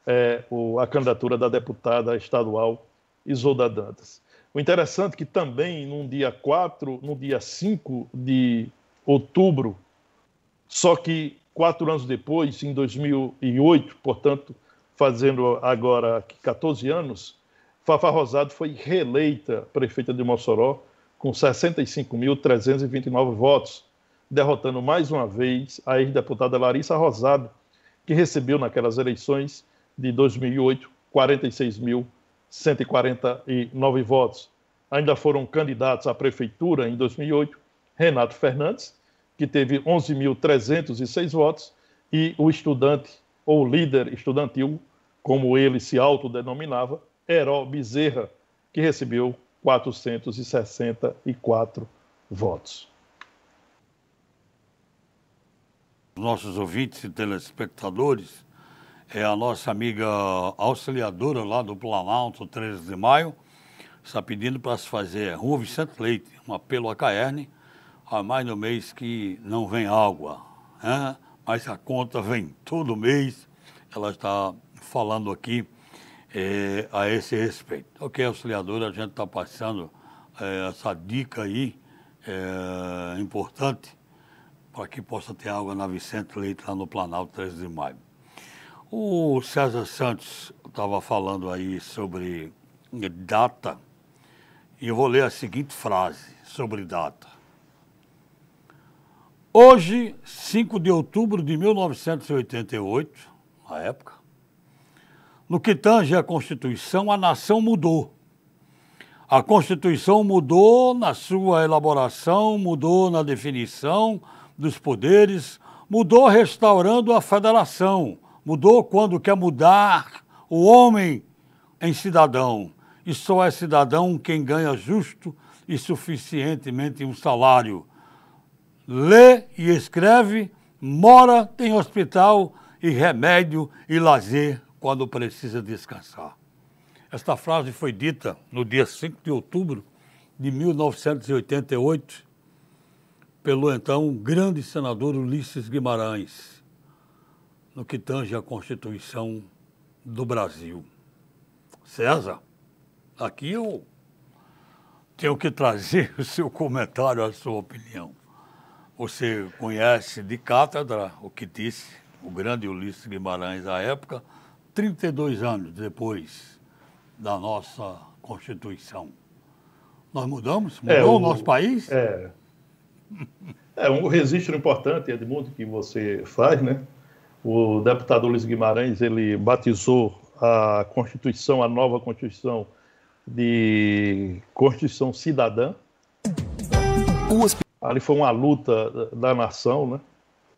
é a candidatura da deputada estadual Isolda Dantas. O interessante é que também, no dia 5 de outubro, só que 4 anos depois, em 2008, portanto, fazendo agora 14 anos, Fafá Rosado foi reeleita prefeita de Mossoró com 65.329 votos, derrotando mais uma vez a ex-deputada Larissa Rosado, que recebeu naquelas eleições de 2008 46.149 votos. Ainda foram candidatos à prefeitura em 2008 Renato Fernandes, que teve 11.306 votos, e o estudante, ou líder estudantil, como ele se autodenominava, Heró Bezerra, que recebeu 464 votos. Nossos ouvintes e telespectadores, é a nossa amiga auxiliadora lá do Planalto, 13 de maio, está pedindo para se fazer Rua Vicente Leite, um apelo à Caerne, há mais de um mês que não vem água, né? Mas a conta vem todo mês, ela está falando aqui a esse respeito. Ok, auxiliadora, a gente está passando essa dica aí importante para que possa ter água na Vicente Leite, lá no Planalto, 13 de maio. O César Santos estava falando aí sobre data, e eu vou ler a seguinte frase sobre data. Hoje, 5 de outubro de 1988, na época, no que tange à Constituição, a nação mudou. A Constituição mudou na sua elaboração, mudou na definição dos poderes, mudou restaurando a federação, mudou quando quer mudar o homem em cidadão. E só é cidadão quem ganha justo e suficientemente um salário. Lê e escreve, mora, tem hospital e remédio e lazer quando precisa descansar. Esta frase foi dita no dia 5 de outubro de 1988 pelo então grande senador Ulisses Guimarães, no que tange à Constituição do Brasil. César, aqui eu tenho que trazer o seu comentário, a sua opinião. Você conhece de cátedra o que disse o grande Ulisses Guimarães à época, 32 anos depois da nossa Constituição. Nós mudamos? Mudou o nosso país? Um registro importante, Edmundo, que você faz, né? O deputado Ulisses Guimarães, ele batizou a Constituição, a nova Constituição, de Constituição Cidadã. Ali foi uma luta da nação, né?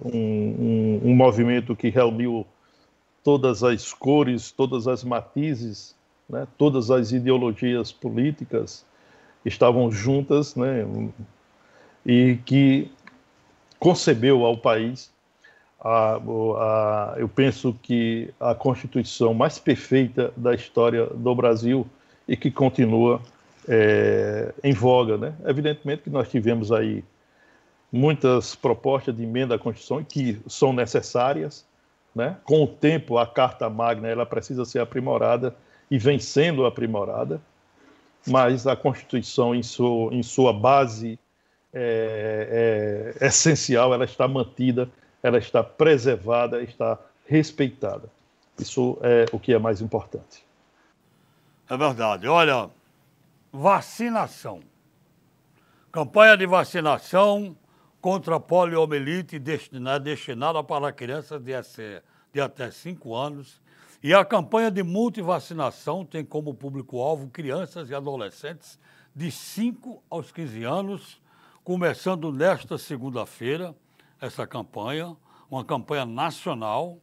Um movimento que reuniu todas as cores, todas as matizes, né? Todas as ideologias políticas estavam juntas, né? E que concebeu ao país, eu penso que a Constituição mais perfeita da história do Brasil e que continua em voga, né? Evidentemente que nós tivemos aí muitas propostas de emenda à Constituição que são necessárias, né? Com o tempo, a Carta Magna ela precisa ser aprimorada e vem sendo aprimorada, mas a Constituição, em sua base essencial, ela está mantida, ela está preservada, está respeitada. Isso é o que é mais importante. É verdade. Olha, vacinação. Campanha de vacinação contra a poliomielite destinada para crianças de até 5 anos E a campanha de multivacinação tem como público-alvo crianças e adolescentes de 5 aos 15 anos, começando nesta segunda-feira, essa campanha, uma campanha nacional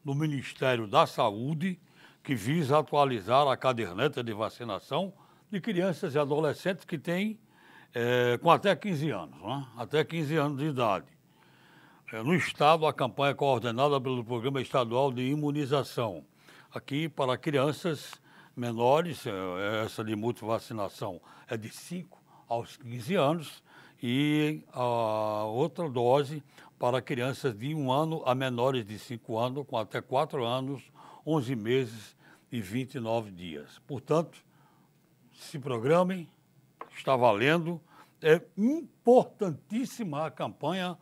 do Ministério da Saúde, que visa atualizar a caderneta de vacinação de crianças e adolescentes que têm com até 15 anos, né? Até 15 anos de idade. No estado, a campanha é coordenada pelo Programa Estadual de Imunização. Aqui, para crianças menores, essa de multivacinação é de 5 aos 15 anos e a outra dose para crianças de 1 ano a menores de 5 anos, com até 4 anos, 11 meses e 29 dias. Portanto, se programem, está valendo. É importantíssima a campanha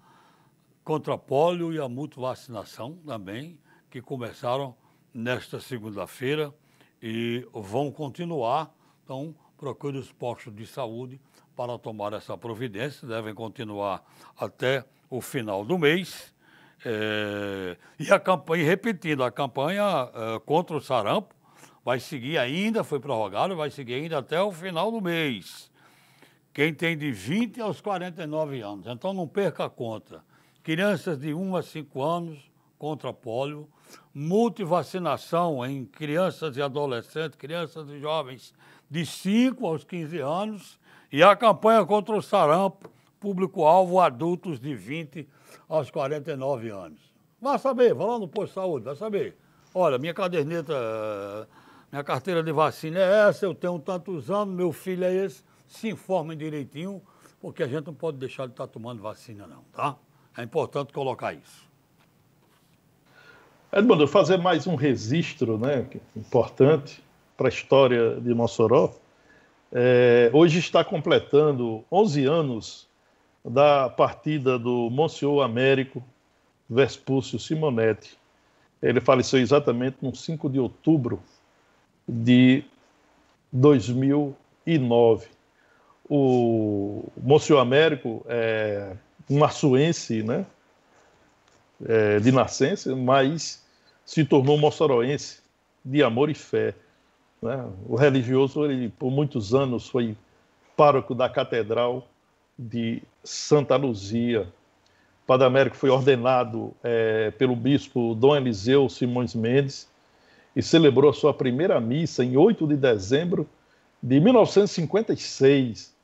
contra pólio e a multivacinação também, que começaram nesta segunda-feira e vão continuar. Então, procure os postos de saúde para tomar essa providência, devem continuar até o final do mês. E a campanha, repetindo, a campanha contra o sarampo vai seguir ainda, foi prorrogada, vai seguir ainda até o final do mês. Quem tem de 20 aos 49 anos, então não perca a conta. Crianças de 1 a 5 anos contra pólio, multivacinação em crianças e adolescentes, crianças e jovens de 5 aos 15 anos e a campanha contra o sarampo, público-alvo adultos de 20 aos 49 anos. Vai saber, vai lá no posto de saúde, vai saber. Olha, minha caderneta, minha carteira de vacina é essa, eu tenho tantos anos, meu filho é esse, se informem direitinho, porque a gente não pode deixar de estar tomando vacina não, tá? É importante colocar isso. Edmundo, fazer mais um registro, né, importante para a história de Mossoró. Hoje está completando 11 anos da partida do Monsenhor Américo Vespúcio Simonetti. Ele faleceu exatamente no 5 de outubro de 2009. O Monsenhor Américo é um açuense, né, de nascença, mas se tornou moçoroense de amor e fé, né? O religioso, ele por muitos anos foi pároco da Catedral de Santa Luzia. O Padre Américo foi ordenado pelo bispo Dom Eliseu Simões Mendes e celebrou a sua primeira missa em 8 de dezembro de 1956,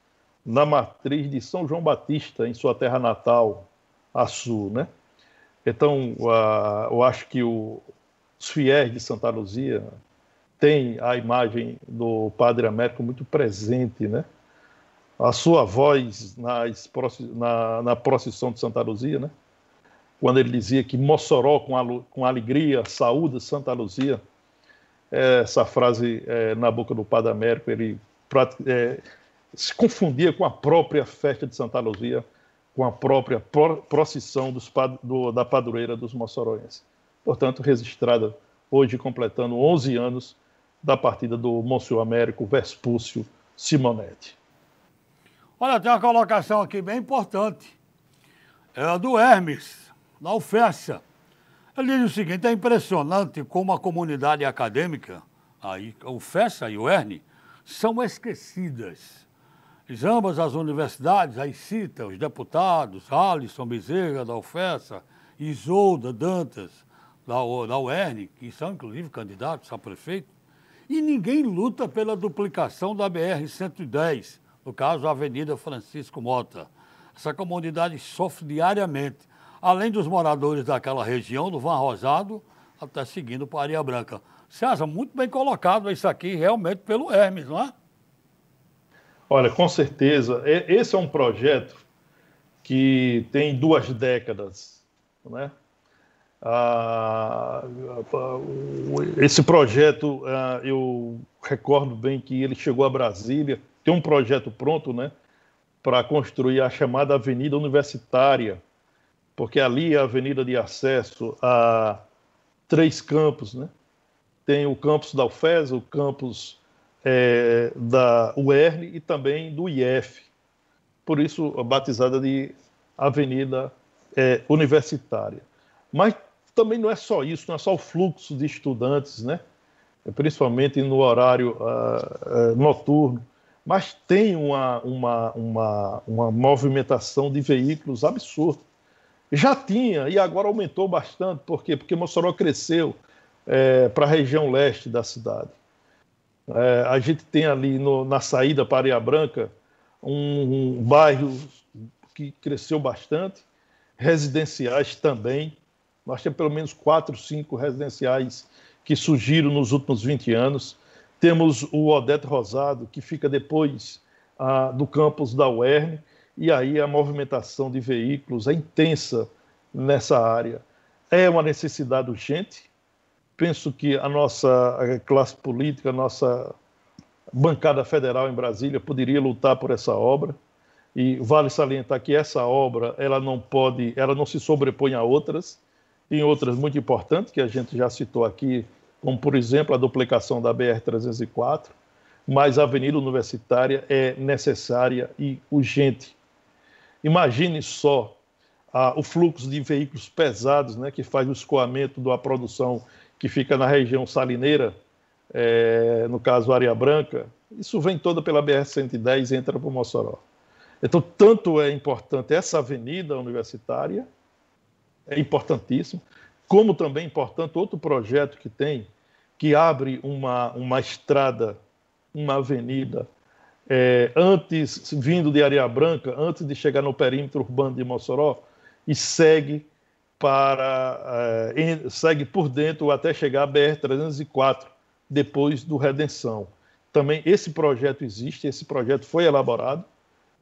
na matriz de São João Batista, em sua terra natal, Açu, né? Então, eu acho que os fiéis de Santa Luzia têm a imagem do Padre Américo muito presente, né? A sua voz na procissão de Santa Luzia, né? Quando ele dizia que Mossoró com alegria saúde Santa Luzia, essa frase na boca do Padre Américo, ele se confundia com a própria festa de Santa Luzia, com a própria procissão da padroeira dos moçoroenses. Portanto, registrada hoje, completando 11 anos da partida do Monsenhor Américo Vespúcio Simonetti. Olha, tem uma colocação aqui bem importante. É a do Hermes, da UFESA. Ele diz o seguinte: é impressionante como a comunidade acadêmica, a UFESA e o ERN, são esquecidas. Ambas as universidades, aí cita os deputados, Alisson Bezerra, da UFESA, Isolda Dantas, da UERN, que são inclusive candidatos a prefeito, e ninguém luta pela duplicação da BR-110, no caso a Avenida Francisco Mota. Essa comunidade sofre diariamente, além dos moradores daquela região, do Van Rosado, até seguindo para Areia Branca. César, muito bem colocado isso aqui, realmente, pelo Hermes, não é? Olha, com certeza, esse é um projeto que tem 2 décadas, né? Esse projeto, eu recordo bem que ele chegou a Brasília, tem um projeto pronto, né, para construir a chamada Avenida Universitária, porque ali é a avenida de acesso a 3 campos, né? Tem o campus da UFESA, o campus da UERN e também do IF, por isso batizada de Avenida Universitária. Mas também não é só isso, não é só o fluxo de estudantes, né? Principalmente no horário noturno, mas tem uma movimentação de veículos absurda. Já tinha, e agora aumentou bastante. Por quê? Porque Mossoró cresceu para a região leste da cidade. A gente tem ali na saída para Areia Branca um bairro que cresceu bastante, residenciais também. Nós temos pelo menos 4, 5 residenciais que surgiram nos últimos 20 anos. Temos o Odete Rosado, que fica depois do campus da UERN, e aí a movimentação de veículos é intensa nessa área. É uma necessidade urgente. Penso que a nossa classe política, a nossa bancada federal em Brasília poderia lutar por essa obra. E vale salientar que essa obra ela não se sobrepõe a outras. Tem outras muito importantes que a gente já citou aqui, como, por exemplo, a duplicação da BR-304, mas a Avenida Universitária é necessária e urgente. Imagine só o fluxo de veículos pesados, né, que faz o escoamento da produção que fica na região salineira, no caso Areia Branca. Isso vem toda pela BR-110 e entra para o Mossoró. Então, tanto é importante essa avenida universitária, é importantíssimo, como também é importante outro projeto que tem, que abre uma estrada, uma avenida, antes, vindo de Areia Branca, antes de chegar no perímetro urbano de Mossoró, e segue por dentro até chegar a BR-304, depois do Redenção. Também esse projeto existe, esse projeto foi elaborado,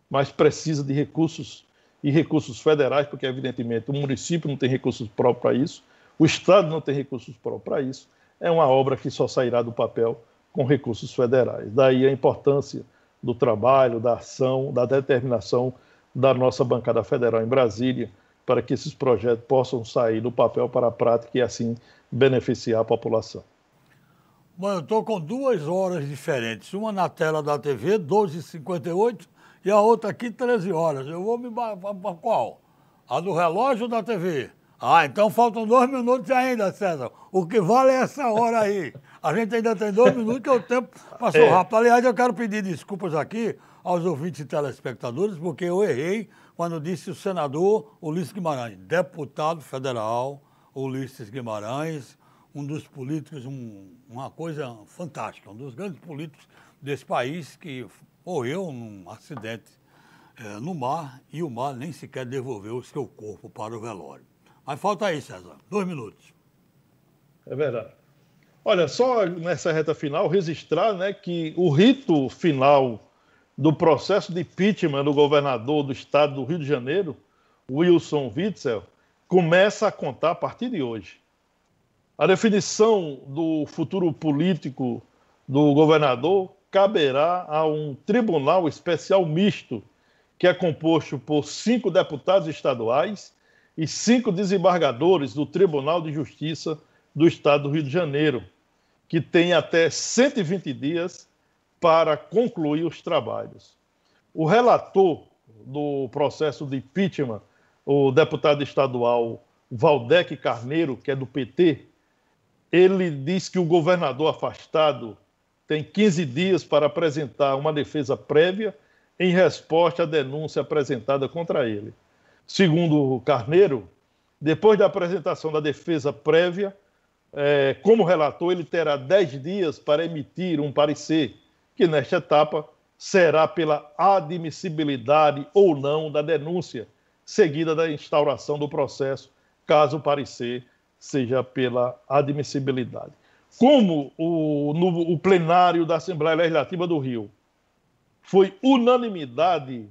mas precisa de recursos e recursos federais, porque, evidentemente, o município não tem recursos próprios para isso, o Estado não tem recursos próprios para isso. É uma obra que só sairá do papel com recursos federais. Daí a importância do trabalho, da ação, da determinação da nossa bancada federal em Brasília, para que esses projetos possam sair do papel para a prática e, assim, beneficiar a população. Bom, eu estou com 2 horas diferentes. Uma na tela da TV, 12h58, e a outra aqui, 13 horas. Eu vou me... Qual? A do relógio ou da TV? Então faltam 2 minutos ainda, César. O que vale é essa hora aí. A gente ainda tem 2 minutos, que o tempo passou rápido. Aliás, eu quero pedir desculpas aqui aos ouvintes e telespectadores, porque eu errei quando disse o senador Ulisses Guimarães. Deputado federal Ulisses Guimarães, um dos políticos, uma coisa fantástica, um dos grandes políticos desse país que morreu num acidente no mar, e o mar nem sequer devolveu o seu corpo para o velório. Mas falta aí, César, 2 minutos. É verdade. Olha, só nessa reta final, registrar, né, que o rito final do processo de impeachment do governador do estado do Rio de Janeiro, Wilson Witzel, começa a contar a partir de hoje. A definição do futuro político do governador caberá a um tribunal especial misto, que é composto por 5 deputados estaduais e 5 desembargadores do Tribunal de Justiça do Estado do Rio de Janeiro, que tem até 120 dias para concluir os trabalhos. O relator do processo de impeachment, o deputado estadual Valdec Carneiro, que é do PT, ele diz que o governador afastado tem 15 dias para apresentar uma defesa prévia em resposta à denúncia apresentada contra ele. Segundo o Carneiro, depois da apresentação da defesa prévia, como relator, ele terá 10 dias para emitir um parecer, que nesta etapa será pela admissibilidade ou não da denúncia, seguida da instauração do processo, caso o parecer seja pela admissibilidade. Como no plenário da Assembleia Legislativa do Rio foi unanimidade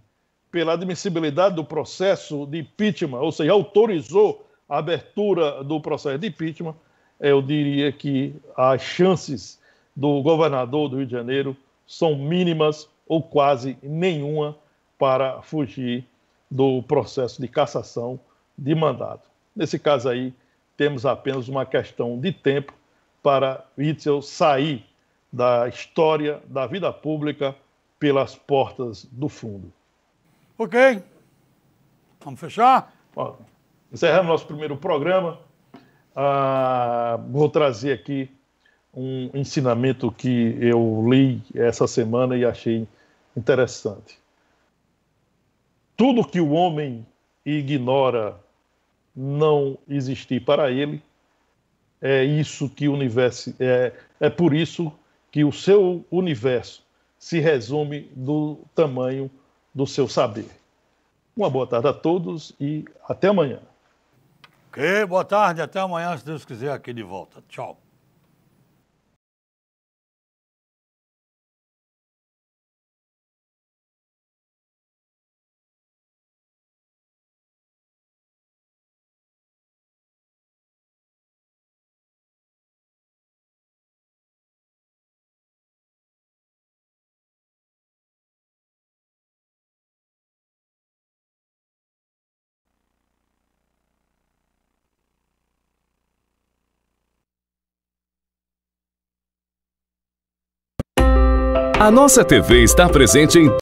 pela admissibilidade do processo de impeachment, ou seja, autorizou a abertura do processo de impeachment, eu diria que as chances do governador do Rio de Janeiro são mínimas ou quase nenhuma para fugir do processo de cassação de mandato. Nesse caso aí, temos apenas uma questão de tempo para Witzel sair da história da vida pública pelas portas do fundo. Ok. Vamos fechar? Encerramos nosso primeiro programa. vou trazer aqui um ensinamento que eu li essa semana e achei interessante. Tudo que o homem ignora não existir para ele, é isso que o universo é por isso que o seu universo se resume do tamanho do seu saber. Uma boa tarde a todos e até amanhã. Ok, boa tarde, até amanhã, se Deus quiser, aqui de volta. Tchau. A nossa TV está presente em